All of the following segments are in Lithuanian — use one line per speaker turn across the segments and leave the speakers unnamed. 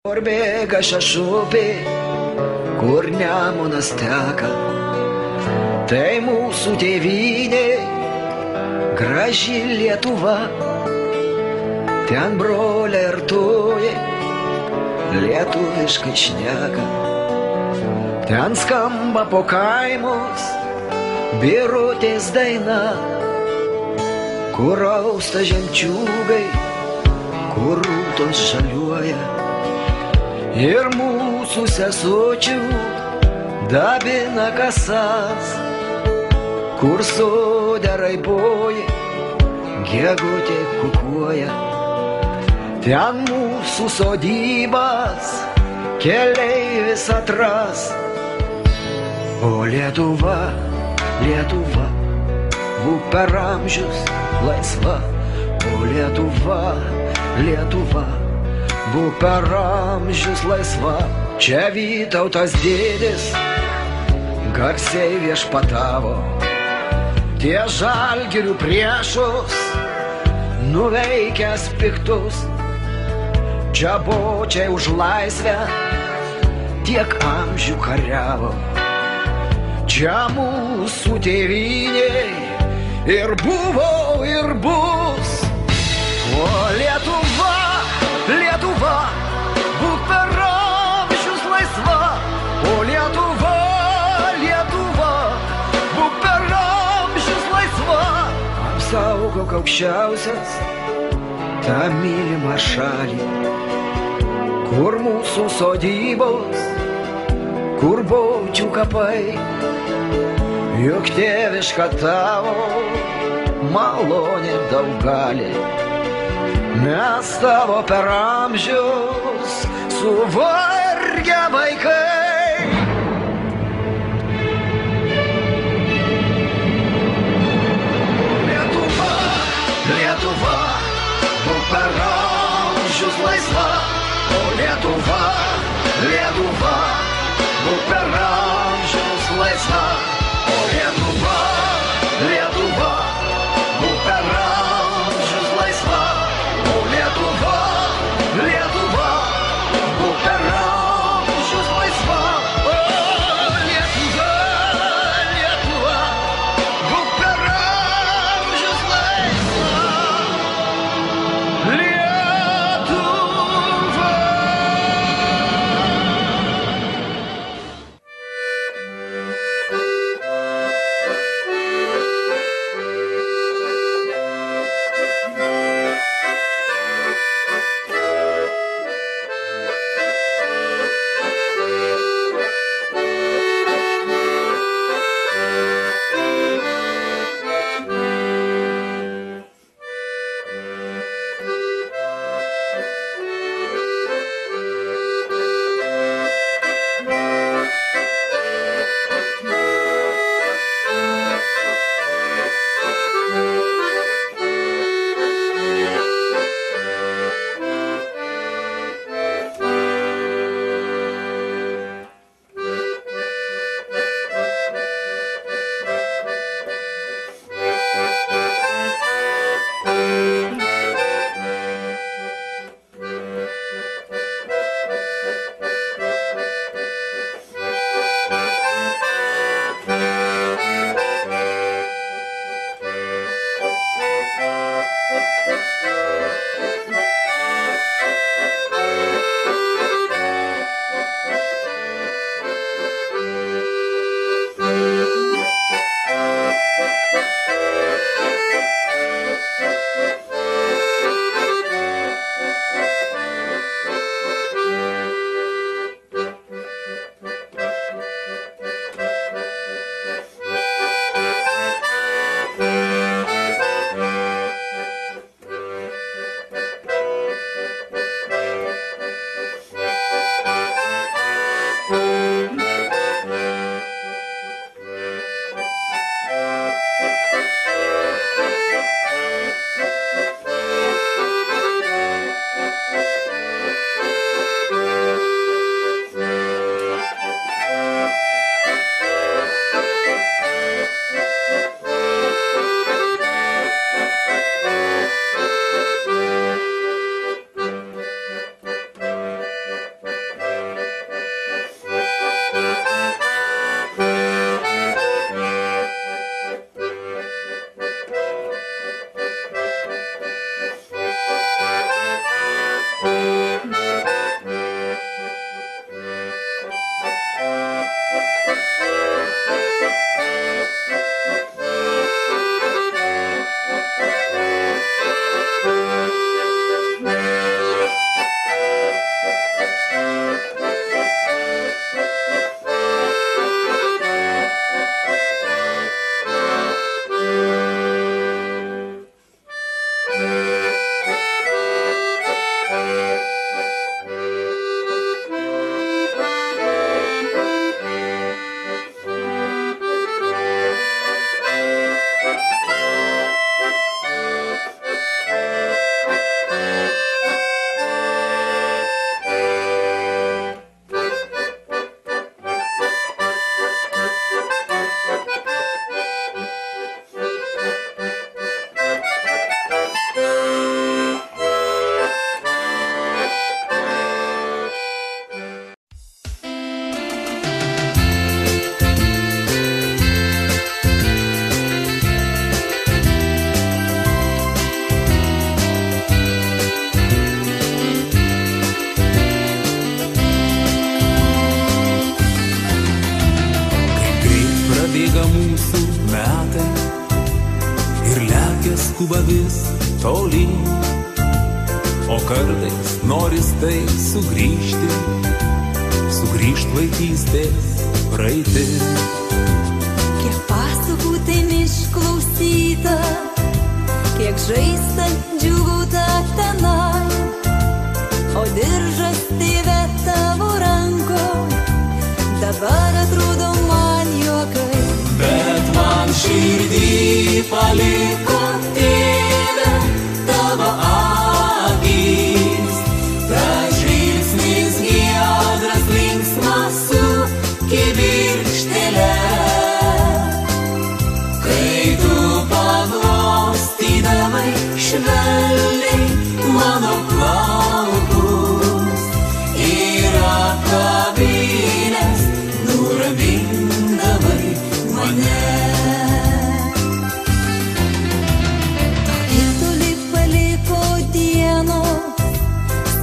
Kur bėga šešupė, kur Nemunas teka, tai mūsų tėvynė, graži Lietuva. Ten broliai artuoja, lietuviškai šneka. Ten skamba po kaimus birutės daina, kur austa žemčiūgai, kur rūtos žaliuoja. Ir mūsų sesučių dabina kasas, kur sode raiboja, gegutė kukuoja. Ten mūsų sodybas keleivis atras. O Lietuva, Lietuva, būk per amžius laisva. O Lietuva, Lietuva, būk per amžius laisva. Čia Vytautas didis garsiai viešpatavo, tie žalgirių priešus nuveikęs piktus. Čia bočiai už laisvę tiek amžių kariavo. Čia mūsų tėvynė ir buvo ir bus. O Lietuva, Lietuva, būk per amžius laisva. O Lietuva, Lietuva, būk per amžius laisva. Apsaugok aukščiausias tą mylimą šalį, kur mūsų sodybos, kur bočių kapai. Juk tėviška tavo malonė daug gali. Mes tavo per amžius suvargę vaikai. Lietuva, Lietuva, būk per amžius laisva. O Lietuva, Lietuva, būk per amžius laisva. O Lietuva, Lietuva, būk per amžius laisva. O Lietuva, Lietuva, būk per amžius laisva. O Lietuva, Lietuva, būk per amžius laisva. Lietuva.
skuba vis tolyn, o kartais noris tai sugrįžti vaikystės praeitį.
Kiek pasakų tai išklausyta, kiek žaista džiuguta tenai, o diržas tėve tavo ranko, dabar atrodo man juokai.
Bet man širdį paliko tėve tavo akys, tas žvilgsnis giedras linksmas su kibirkštele. Kai tu paglostydavai švelniai mano plaukus ir apkabinęs nuramindavai mane.
Tokie toli paliko dienos,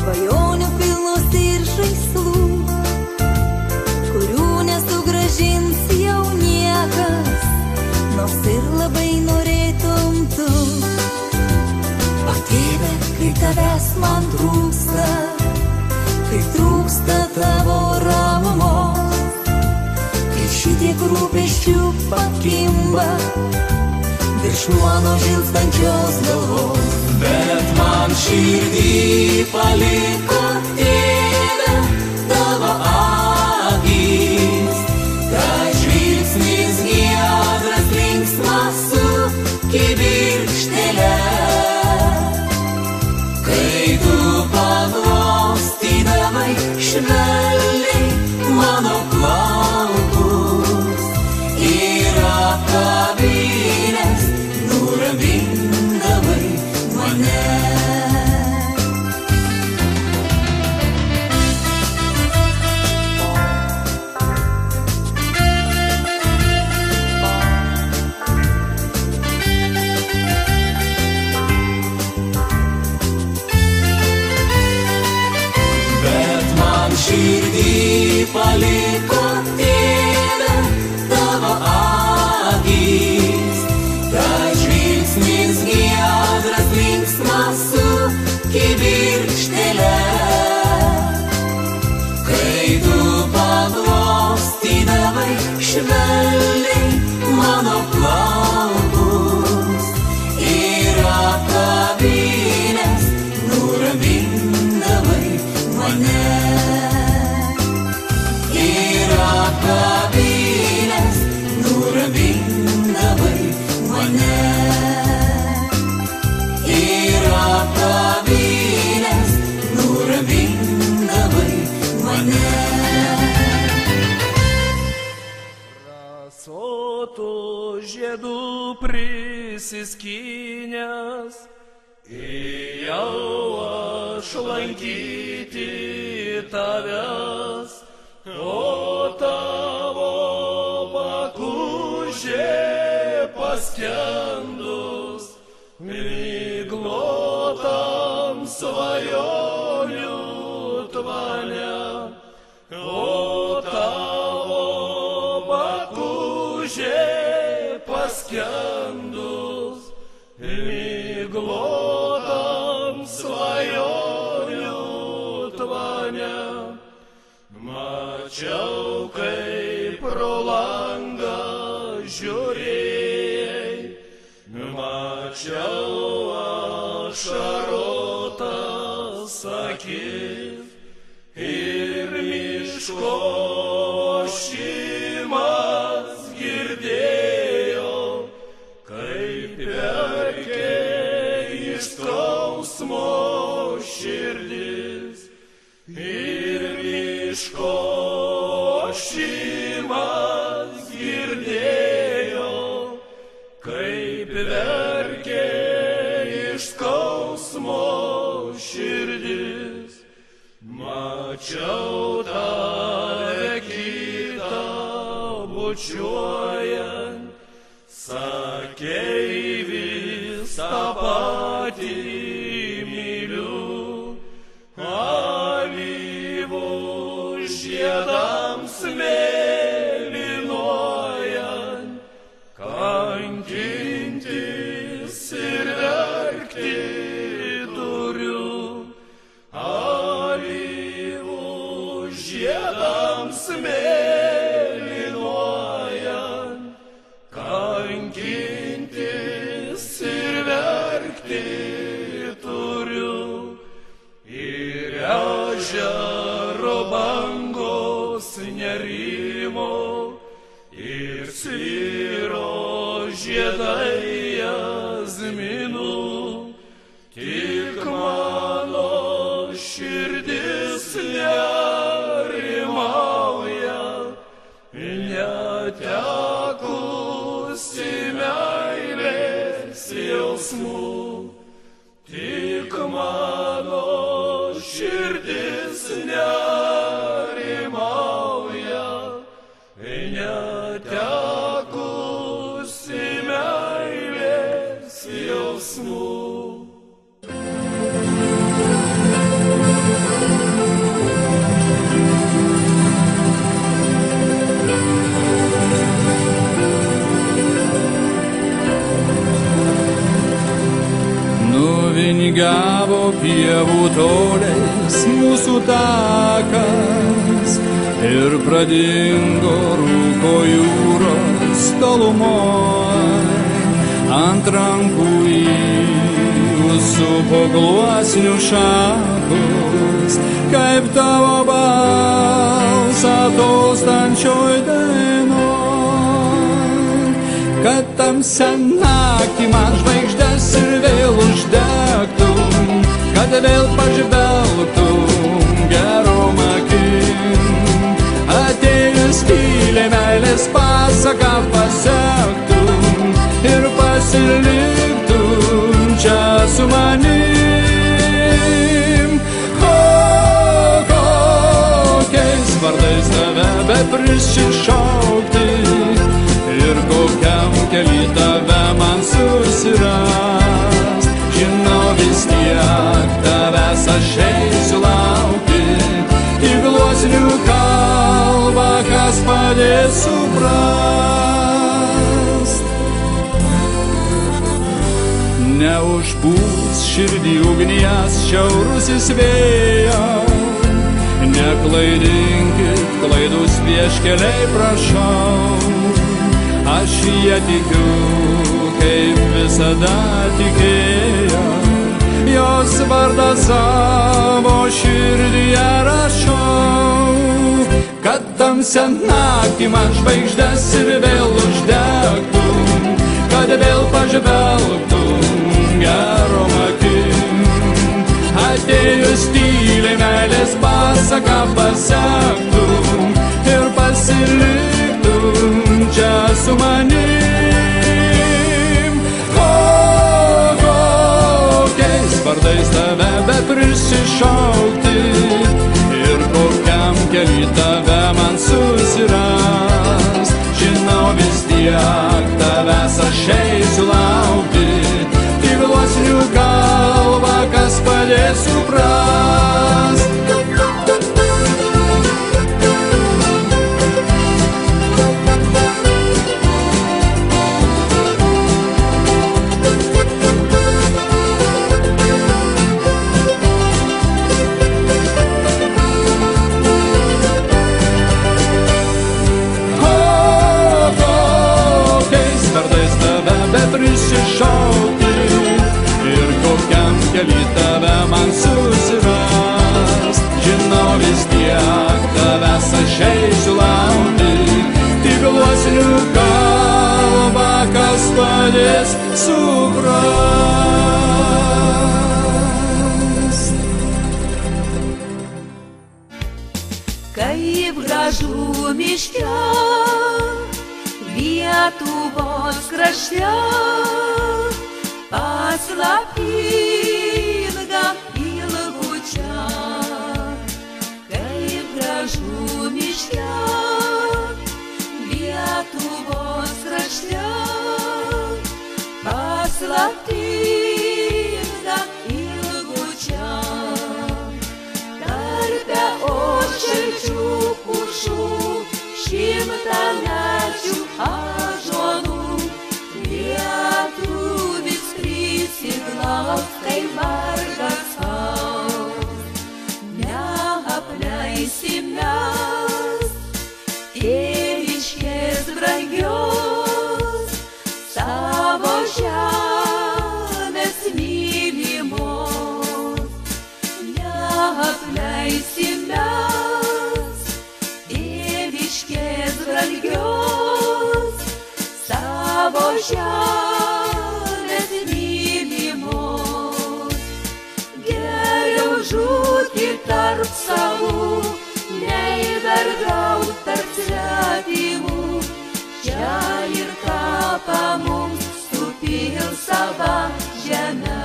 svajonių pilnos ir žaislų, kurių nesugrąžins jau niekas, nors ir labai norėtum tu. O tėve, kai tavęs man trūksta, kai trūksta tavo ramumos, kai šitiek rūpesčių pakimba virš mano žilstančios galvos.
Bet man širdį paliko tėve tavo akys, tas žvilgsnis giedras linksmas su kibirkštele. Kai tu paglostydavai švelniai mano plaukus ir apkabinęs nuramindavai mane. Bet man širdį paliko tėve tavo akys, tas žvilgsnis giedras linksmas su kibirkštele. Kai tu paglostydavai švelniai mano plaukus ir apkabinęs nuramindavai mane. Ir apkabinęs nuramindavai mane. Ir apkabinęs nuramindavai mane.
Rasotų žiedų prisiskynęs, ėjau aš lankyti tavęs, o tavo bakūžė paskendus miglotam svajonių tvane, o tavo bakūžė paskendus miglotam svajonių tvane. Mačiau, kaip pro langą žiūrėjai, mačiau ašarotas akis ir miško ošimas girdėjau, kaip verkė iš skausmo širdis. Ir miško ošimas girdėjau, kaip verkė iš skausmo širdis. Mačiau tave kitą bučiuojant, sakei vis tą patį myliu. Alyvų žiedams mėlynuojant, kankintis ir žiedams mėlynuojant, kankintis ir verkti turiu, ir ežero bangos nerimo, ir sviro žiedai jazminų, tik mano širdis nerimauja, netekusi meilės jausmų, tik mano širdis nerimauja, netekusi meilės jausmų.
Nuvingavo pievų toliais mūsų takas ir pradingo rūko jūros tolumoj. Ant rankų įsupo gluosnių šakos, kaip tavo balsą tolstančioj dainoj. Kad tamsią naktį man žvaigždes ir vėl uždegtum, kad vėl pažvelgtum gerom akim. Atėjus tyliai meilės pasaką pasektum ir pasiliktum čia su manim. Kokiais vardais tave beprisišaukti ir kokiam kely tave man susiras. Žinau vis tiek tavęs aš eisiu laukti, tik gluosnių kalbą, kas padės suprast. Neužpūs širdį ugnies šiaurusis vėjas, neklaidinkit klaidus vieškeliai, prašau. Aš ją tikiu, kaip visada tikėjau, jos vardą savo širdyje rašau. Kad tamsią naktį man žvaigždes ir vėl uždegtum, kad vėl pažvelgtum gerom akim. Atėjus tyliai meilės pasaką pasektum ir pasiliktum čia su manim. Kokiais vardais tave beprisišaukti ir kokiam kely tave man susiras. Žinau vis tiek tavęs aš eisiu laukti, tik gluosnių kalbą, kas padės suprast. Prisišaukti ir kokiam kely tave man susiras. Žinau vis tiek tavęs aš eisiu laukti, tik gluosnių kalbą, kas padės suprast.
Kaip gražu miške, Lietuvos krašte, paslaptinga ilgučia. Kaip gražu miške, Lietuvos krašte, paslaptinga ilgučia. Tarpe ošalčių pušų, šimtamečių ąžuolų, lietuvis prisiglaus, kai vargas spaus. Neapleisime žemės mylimos. Geriau žūti tarp savų, nei vergaut tarp svetimų. Čia ir kapą mums supil sava žemė.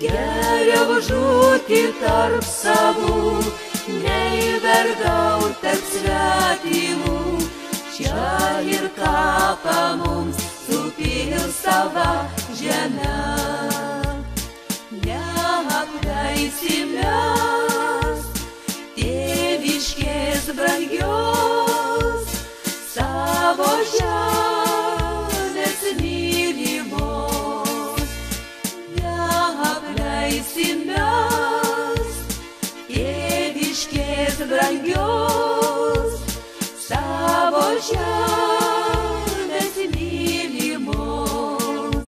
Geriau žūti tarp savų, nei vergaut tarp svetimų. Čia ir kapą mums supil sava žemė. Neapleisim mes tėviškės brangios, savo žemės mylimos. Neapleisim mes tėviškės brangios, savo žemės